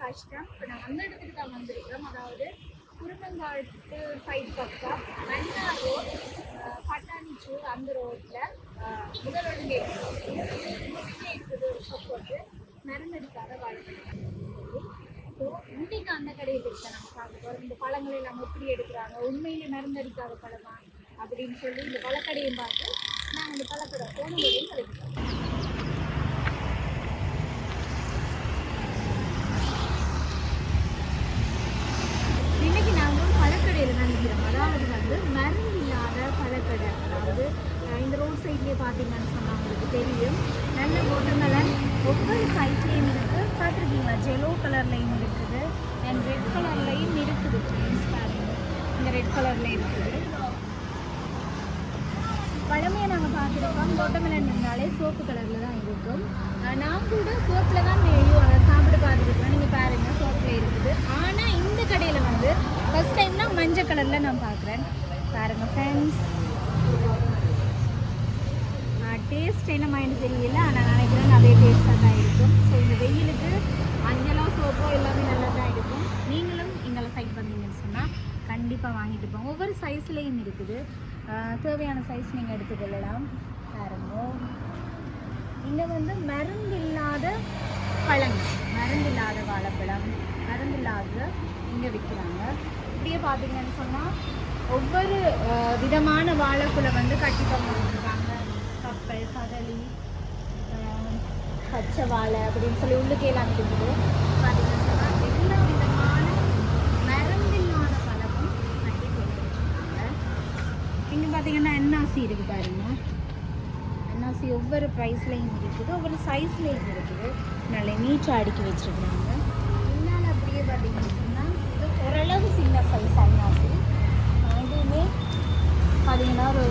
கஷ்டம். இப்போ நான் அந்த இடத்துக்கு தான் வந்திருக்கோம். அதாவது குருமங்காட்டு சைட் பக்கம் மன்னா ரோட், பட்டாணிச்சூர் அந்த ரோட்டில் முதல் ஒழுங்கே இருக்குது ஒரு ஷாப் போட்டு மருந்தடிக்காத வாழைப்பழம். ஸோ இன்றைக்கு அந்த கடையை பற்றி நம்ம பார்க்க போகிறோம். இந்த பழங்களை நம்ம எப்படி எடுக்கிறாங்க, உண்மையிலே மருந்தடிக்காத பழமா அப்படின்னு சொல்லி இந்த பழக்கடையும் பார்த்து நாங்கள் இந்த பழக்கடை போனதையும் கிடைக்கிறோம். இன்னைக்கு நாங்கள் பழக்கடையில் நினைக்கிறோம். அதாவது மருந்து இல்லாத பழக்கடை. அதாவது இந்த ரோட் சைட்லேயே பார்த்தீங்கன்னு சொன்னால் உங்களுக்கு தெரியும், நல்ல வாட்டர்மெலன் ஒவ்வொரு சைஸ்லேயும் இருக்குது. பார்த்துருக்கீங்களா? ஜெலோ கலர்லேயும் இருக்குது அண்ட் ரெட் கலர்லேயும் இருக்குது. ஃப்ரெண்ட்ஸ் பாருங்க, இந்த ரெட் கலரில் இருக்குது. பழமையை நாங்கள் பார்த்துருக்கோம். வாட்டர்மெலன் இருந்தாலே சோப்பு கலரில் தான் இருக்கும். நான் கூட சோப்பில் தான் சாப்பிட்டு பார்த்துருக்கேன். நீங்கள் பாருங்கள், சோப்பில் இருக்குது. ஆனால் இந்த கடையில் ஃபஸ்ட் டைம் தான் மஞ்சள் கலரில் நான் பார்க்குறேன். பாருங்கள் ஃப்ரெண்ட்ஸ், டேஸ்ட் என்ன மைண்டு தெரியல, ஆனால் நினைக்கிறேன் அதே டேஸ்ட்டாக தான் இருக்கும். ஸோ இந்த வெயிலுக்கு மஞ்சளோ சோப்போ எல்லாமே நல்லா தான் இருக்கும். நீங்களும் எங்களை சைட் வந்தீங்கன்னு சொன்னால் கண்டிப்பாக வாங்கிட்டு போங்க. ஒவ்வொரு சைஸ்லேயும் இருக்குது. தேவையான சைஸ் நீங்கள் எடுத்துக்கொள்ளலாம். பாருங்க, இங்கே மருந்தில்லாத பழங்கள், மருந்தில்லாத வாழைப்பழம், மருந்தில்லாத இங்கே விற்கிறாங்க. இப்படியே பார்த்தீங்கன்னு சொன்னால் ஒவ்வொரு விதமான வாழைக்குலை கட்டி தந்துருக்காங்க. கப்பல், கதலி, பச்சை வாழை அப்படின்னு சொல்லி உள்ளுக்கே எல்லாம் இருக்குது. பார்த்தீங்கன்னு சொன்னால் எல்லா விதமான மருந்தில்லாத பழமும் கட்டி கொடுத்துருக்காங்க. இங்கே பார்த்தீங்கன்னா அன்னாசி இருக்குது பாருங்க. அன்னாசி ஒவ்வொரு ப்ரைஸ்லேயும் இருக்குது, ஒவ்வொரு சைஸ்லேயும் இருக்குது. நல்ல நீட்டாக அடுக்கி வச்சுருக்குறாங்க. என்னால் அப்படியே பார்த்தீங்கன்னு சொன்னால் இது ஓரளவு சின்ன சைஸ் அன்னாசி. இதுவுமே பார்த்தீங்கன்னா ஒரு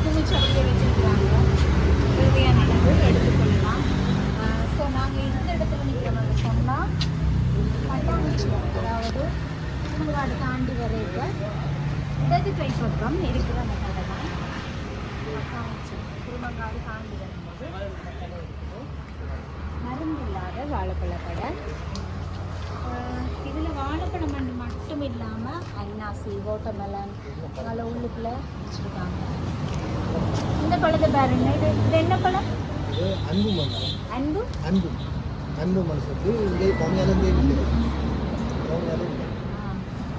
துணிச்சலையே வச்சுருக்குறாங்க. தேவையான அளவு எடுத்துக்கொள்ளலாம். ஸோ நாங்கள் இந்த இடத்துல நிற்கிறோம் சொன்னால் பட்டாணிச்சூர், அதாவது குருமங்காடு தாண்டி வரைக்க இடது கை பக்கம் இருக்கிற அந்த கடை தான் பட்டாணிச்சூர். குருமங்காடு தாண்டி வரும்போது அந்த கடை இருக்குது. மருந்து இல்லாத வாழைப்பழ கடை. இதில் வாழைப்பழம் மட்டும் இல்லாமல் அன்னாசி, வாட்டர்மெலன் நல்ல உள்ளுக்குள்ளே வச்சுருக்காங்க. இந்த பழத்தை பாருங்க, இது என்ன பழம்? அன்பு அன்பு அன்பு மனசுக்கு இங்கே பமையாலும் இல்லை,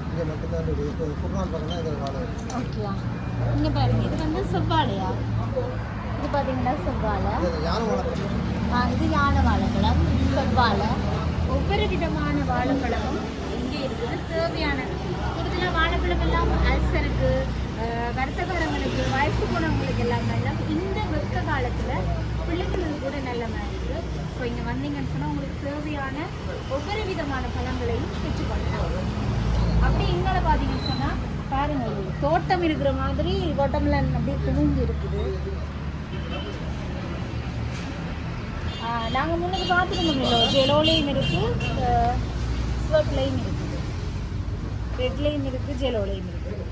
இங்கே மட்டும்தான் குருநாள் பழம் தான் இதில் வாழை. ஓகே, இங்கே பாருங்க, இது செவ்வாழையா? இது பார்த்தீங்கன்னா செவ்வாழை. யானை வாழைப்பழம். இது யானை வாழைப்பழம், செவ்வாழை. ஒவ்வொரு விதமான வாழைப்பழமும் இங்கே இருக்குது. தேவையான கூடுதலாக வாழைப்பழம் எல்லாம் அல்சருக்கு, வருத்தக்காரங்களுக்கு, வயசு போனவங்களுக்கு எல்லாமே இந்த வெக்க காலத்தில் பிள்ளைங்களுக்கு கூட நல்ல மாதிரி இருக்குது. ஸோ இங்கே வந்தீங்கன்னு சொன்னால் உங்களுக்கு தேவையான ஒவ்வொரு விதமான பழங்களையும் பெற்றுக்கொள்ளலாம். அப்படி எங்களை பார்த்தீங்கன்னு சொன்னால் பாருங்கள், தோட்டம் இருக்கிற மாதிரி வாட்டர்மெலன் அப்படியே குமிஞ்சு இருக்குது. நாங்கள் முன்னுக்கு பார்த்துருந்தோம், ஜெலோலையும் இருக்குது, சிவப்புலையும் இருக்குது, ரெட்லேயும் இருக்குது, ஜெலோலையும் இருக்குது.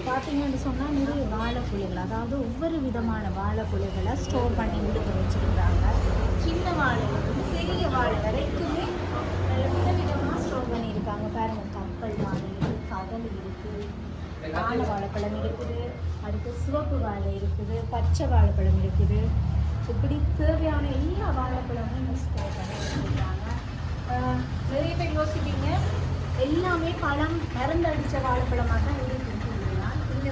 பார்த்தீங்கன்னு சொன்னால் நிறைய வாழைப்புலிகள், அதாவது ஒவ்வொரு விதமான வாழைப்புலிகளை ஸ்டோர் பண்ணி எடுத்து வச்சுருக்காங்க. சின்ன வாழை பெரிய வாழை வரைக்குமே நல்ல விதவிதமாக ஸ்டோர் பண்ணியிருக்காங்க. பாருங்கள், கப்பல் வாழை இருக்குது, கதலி இருக்குது, வாழை வாழைப்பழம் இருக்குது, அடுத்து சிவப்பு வாழை இருக்குது, பச்சை வாழைப்பழம் இருக்குது. இப்படி தேவையான எல்லா வாழைப்பழமும் இந்த ஸ்டோர் பண்ணி வச்சுருக்காங்க. நிறைய பேர் யோசிப்பீங்க எல்லாமே பழம் மருந்து அடித்த வாழைப்பழமாக தான் இருக்குது. இங்கே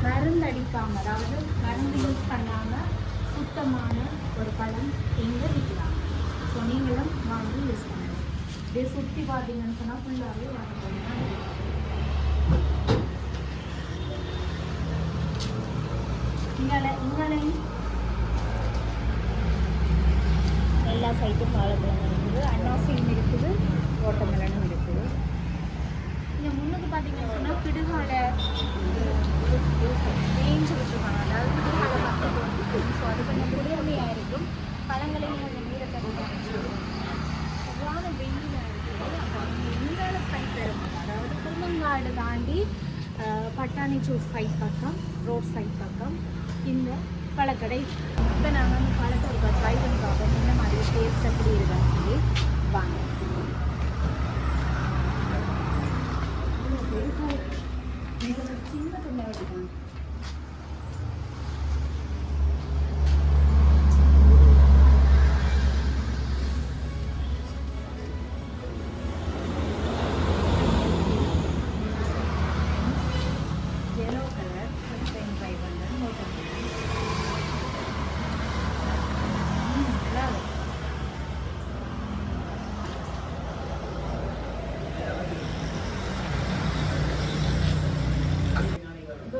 மருந்து அடிக்காமல், அதாவது மருந்து யூஸ் பண்ணாமல் சுத்தமான ஒரு பழம் இங்கே விற்கிறாங்க. ஸோ நீங்களும் வாங்கி யூஸ் பண்ணலாம். இதே சுற்றி பார்த்தீங்கன்னு சொன்னால் ஃபுல்லாகவே வாழைப்பழம் தான் இருக்குது. இங்கேயும் எல்லா சைட்டும் வாழைப்பழம் இருக்குது, அன்னாசியும் இருக்குது, வாட்டர்மெலனும் இருக்குது. இங்கே முன்னுக்கு பார்த்தீங்கன்னு சொன்னால் கிடுகாலை ரேஞ்சு விட்டுருக்காங்க. அதாவது கிடுகாலை பக்கத்து ஸோ அது கொஞ்சம் குளிர்மையாக இருக்கும். பழங்களையும் கொஞ்சம் நீரத்தை சரியான வெயிலாக இருக்குது. அப்போ இங்கால சைட் இருக்கும், அதாவது குருமங்காடு தாண்டி பட்டாணிச்சூர் சைட் பக்கம், ரோட் சைட் பக்கம் இந்த பழக்கடை. இப்போ நாங்கள் வந்து பழத்தை ஒரு ட்ரை பண்ணி பார்ப்போம் இந்த மாதிரி டேஸ்ட் எப்படி இருக்கான்னு சொல்லி. வாங்க. சின்ன துண்டை எடுக்கலாம்.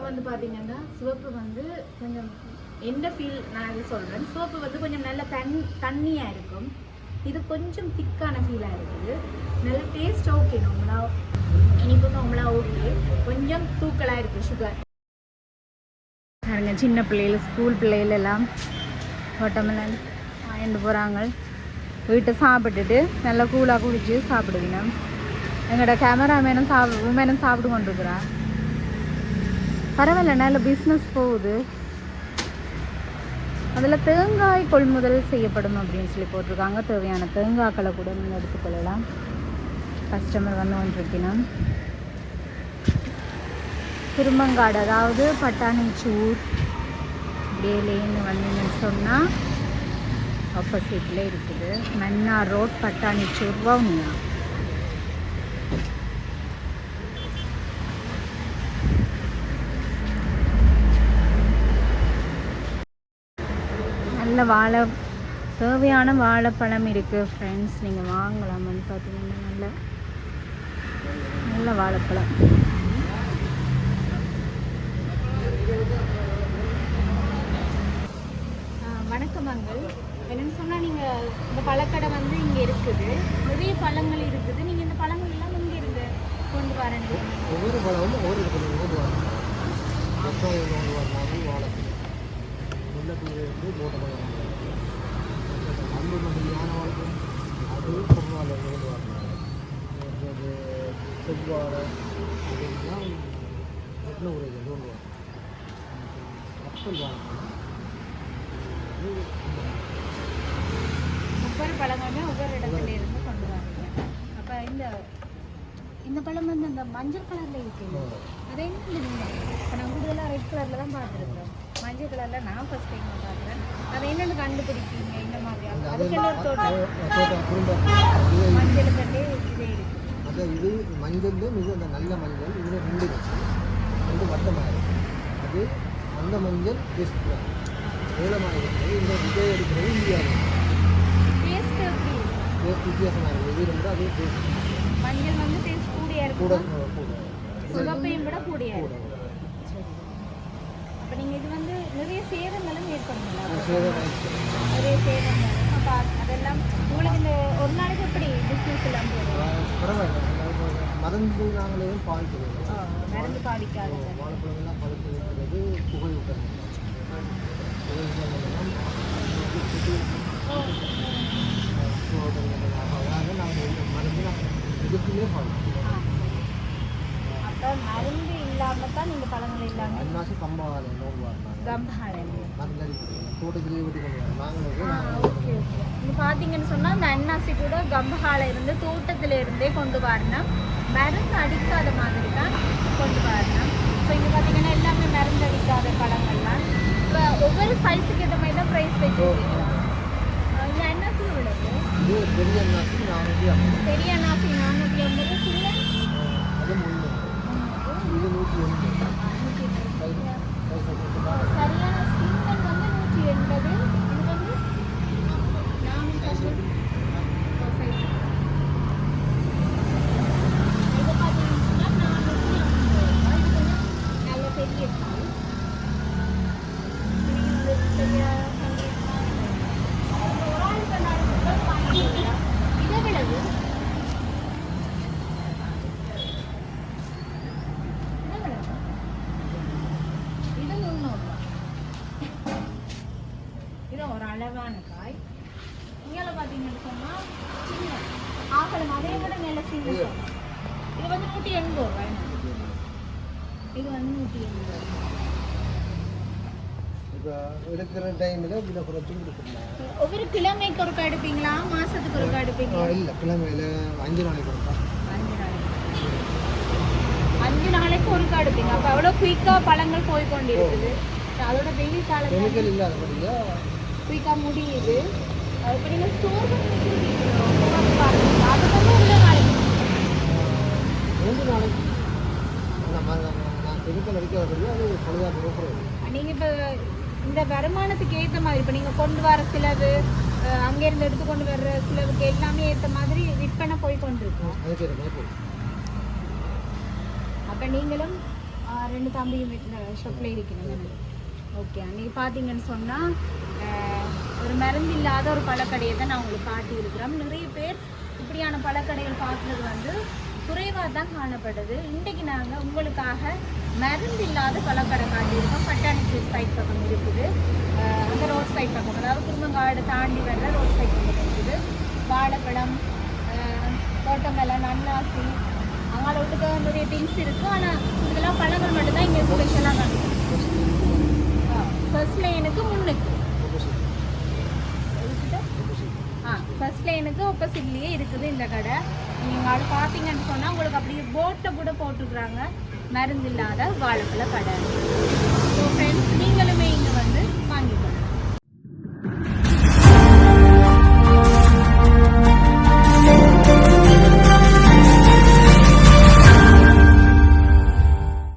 வந்து பார்த்தீங்கன்னா சிவப்பு வந்து கொஞ்சம் எந்த ஃபீல் நான் இது சொல்கிறேன். சிவப்பு வந்து கொஞ்சம் நல்ல தண்ணியாக இருக்கும். இது கொஞ்சம் திக்கான ஃபீலாக இருக்குது. நல்ல டேஸ்ட் ஓகே. நம்மளா இனிப்பு நம்மளா ஓகே. கொஞ்சம் தூக்கலாக இருக்குது சுகர். பாருங்க சின்ன பிள்ளைகள் ஸ்கூல் பிள்ளைகள் எல்லாம் வாட்டர்மெலன் வாங்கிட்டு போகிறாங்க. வீட்டை சாப்பிட்டுட்டு நல்லா கூலாக குடிச்சு சாப்பிடுவீங்க. எங்களோட கேமராமேனும் உமேனும் சாப்பிட்டு கொண்டிருக்கிறா. பரவாயில்ல, நல்ல பிஸ்னஸ் போகுது. அதில் தேங்காய் கொள்முதல் செய்யப்படும் அப்படின்னு சொல்லி போட்டிருக்காங்க. தேவையான தேங்காய்களை கூட நீங்கள் எடுத்துக்கொள்ளலாம். கஸ்டமர் வந்து கொண்டிருக்கணும். திருமங்காடு, அதாவது பட்டாணிச்சூர் இப்படியேலேன்னு வந்தீங்கன்னு சொன்னால் ஆப்போசிட்டில் இருக்குது. மன்னார் ரோட், பட்டாணிச்சூர், வவுனியா. நல்ல தேவையான வாழைப்பழம் இருக்குது ஃப்ரெண்ட்ஸ். நீங்கள் வாங்கலாம். வந்து பார்த்தீங்கன்னா நல்ல வாழைப்பழம். வணக்கம் அங்கிள். என்னென்னு சொன்னால் நீங்கள் இந்த பழக்கடை வந்து இங்கே இருக்குது. நிறைய பழங்கள் இருக்குது. நீங்கள் இந்த பழங்கள் எல்லாம் இங்கே இருந்து கொண்டு வரேன். ஒவ்வொரு பழமும் ஒவ்வொரு கொண்டு வரணும். முல்லப்பூவிலிருந்து போட்டப்பழம் அன்பு மகிழ்ச்சியான வாழ்க்கை அது பொங்கல் கொண்டு வரணும். செவ்வாழை அப்படின்னா எத்தனை ஒரு கொண்டு வரணும். அப்பல் வாழைப்பழம் ஒவ்வொரு பழங்களுமே ஒவ்வொரு இடத்துல இருந்து கொண்டு வராங்க. அப்போ இந்த பழம் வந்து அந்த மஞ்சள் கலரில் இருக்குது. அதை என்ன இப்போ நான் கூடுதலாக ரெட் கலரில் தான் பார்த்துருக்கேன். மஞ்சள் கலரில் நான் ஃபஸ்ட் டைம் பார்க்குறேன். அதை என்னென்னு கண்டுபிடிப்பீங்க இந்த மாதிரி? அதுக்கெல்லாம் ஒரு தோட்டம் மஞ்சளுக்கே இதே இருக்குது. அதான் இது மஞ்சள் இது அந்த நல்ல மஞ்சள். இதில் ரெண்டு வட்டமாக இருக்குது. அது அந்த மஞ்சள் டேஸ்ட் ஏலமாக இருக்குது. இந்த விஜய் எடுக்கிறது இந்தியாவில் டேஸ்ட் எப்படி டேஸ்ட் வித்தியாசமாக இருக்குது. இது ரெண்டு அது டேஸ்ட் மஞ்சள் வந்து டேஸ்ட் கூடியா இருக்கும். சிவப்பையும் விட கூடியா இருக்கும். அப்போ நீங்கள் இது வந்து நிறைய சேதங்களும் ஏற்படுங்களா? நிறைய சேதங்கள். அப்போ அதெல்லாம் உங்களுக்கு இந்த ஒரு நாளைக்கு எப்படி பிஸ்னஸ் எல்லாம் போடுவோம்? பரவாயில்ல. மருந்து நாங்களே பாதிக்கிறோம். மருந்து பாதிக்காது. வாழைப்பழங்கள்லாம் பழுத்து வைக்கிறது, புகை விட்டது. புகை விட்டதெல்லாம் நாங்கள் மருந்து நாங்கள் இதுக்குள்ளே பாதிக்கிறோம். அப்போ மருந்து இல்லாமல் தான் இந்த பழங்கள் இல்லாமல் அன்னாசி கம்பாலை கம்பாலை தோட்டத்திலேயே விட்டு கொண்டு வரோம் நாங்கள். Okay okay. இது பார்த்தீங்கன்னு சொன்னால் அந்த அன்னாசி கூட கம்பஹால இருந்து தோட்டத்தில் இருந்தே கொண்டு வரணும். மருந்து அடிக்காத மாதிரி தான் கொண்டு வரணும். ஸோ இங்கே பார்த்தீங்கன்னா எல்லாமே மருந்து அடிக்காத பழங்கள்லாம். இப்போ ஒவ்வொரு சைஸுக்கு ஏற்ற மாதிரி தான் ப்ரைஸ் வச்சுருக்கீங்களா? இந்த அன்னாசி உள்ளது பெரிய அன்னாசி 450. பெரிய அன்னாசி 450. சின்ன அது 300. இது 180. சரியான சிங்கல் வந்து 180. இது வந்து 450. இது பார்த்தீங்கன்னா 450. இது கொஞ்சம் நல்ல பெரிய சைஸ். பெரிய ஒரு ஆளுக்கு 4 ரூபாய் வாங்கிக்கலாம். இதை விடவு அளவான காய். இங்கே பார்த்தீங்கன்னு சொன்னால் சின்ன ஆகலம், அதே விட நல்ல சின்ன சைஸ். இது வந்து 180 ரூபாய். இது வந்து 180. இப்போ எடுக்கிற டைமில் இதை குறைச்சி கொடுத்துருந்தாங்க. ஒவ்வொரு கிழமைக்கு ஒருக்கா எடுப்பீங்களா, மாசத்துக்கு ஒருக்கா எடுப்பீங்களா? இல்லை, கிழமையில் 5 நாளைக்கு கொடுப்பா. 5 நாளைக்கு ஒருக்கா எடுப்பீங்க. அப்போ அவ்வளோ குயிக்காக பழங்கள் போய் கொண்டு இருக்குது. அதோட வெயில் காலத்தில் கெமிக்கல் இல்லாதபடியாக குயிக்காக முடியுது. இப்போ நீங்கள் ஸ்டோர் பண்ணி வச்சுருக்கீங்களோ அது வந்து உள்ள நாளைக்கு 3 நாளைக்கு நான் கெமிக்கல் அடிக்காதபடியாக அது பழுதாக போகக்கூடாது. நீங்கள் இப்போ இந்த வருமானத்துக்கு ஏற்ற மாதிரி இப்போ நீங்கள் கொண்டு வர செலவு, அங்கேருந்து எடுத்து கொண்டு வர்ற செலவுக்கு எல்லாமே ஏற்ற மாதிரி விற்பனை போய் கொண்டிருக்கோம். அதுக்கு ஏற்ற மாதிரி போகும். அப்போ நீங்களும் 2 தம்பியும் வீட்டில் ஷாப்பில் இருக்கீங்க. ஓகே, அன்றைக்கி பார்த்தீங்கன்னு சொன்னால் ஒரு மருந்து இல்லாத ஒரு பழக்கடையை தான் நான் உங்களுக்கு காட்டியிருக்கிறோம். நிறைய பேர் இப்படியான பழக்கடைகள் பார்க்குறது வந்து குறைவாக தான் காணப்படுது. இன்றைக்கு நாங்கள் உங்களுக்காக மருந்து இல்லாத பழக்கடை காட்டியிருக்கோம். பட்டாணி சைட் பக்கம் இருக்குது, அந்த ரோட் சைட் பக்கம், அதாவது குருமங்காடு தாண்டி வர்ற ரோட் சைட் பக்கம் இருக்குது. வாழைப்பழம், தோட்டமெல்லாம், அன்னாசி, அவங்கள விட்டுக்க நிறைய திங்ஸ் இருக்குது. ஆனால் இதெல்லாம் பழங்கள் மட்டும்தான் இங்கே ஸ்பெஷலாக காட்டுது. ஃபர்ஸ்ட் லைனுக்கு முன்னுக்கு, ஃபர்ஸ்ட் லைனுக்கு ஆப்போசிட்லேயே இருக்குது இந்த கடை. நீங்கள் அது பார்த்தீங்கன்னு சொன்னால் உங்களுக்கு அப்படியே போட்டை கூட போட்டுக்கிறாங்க, மருந்து இல்லாத வாழைப்பழ கடை. So friends,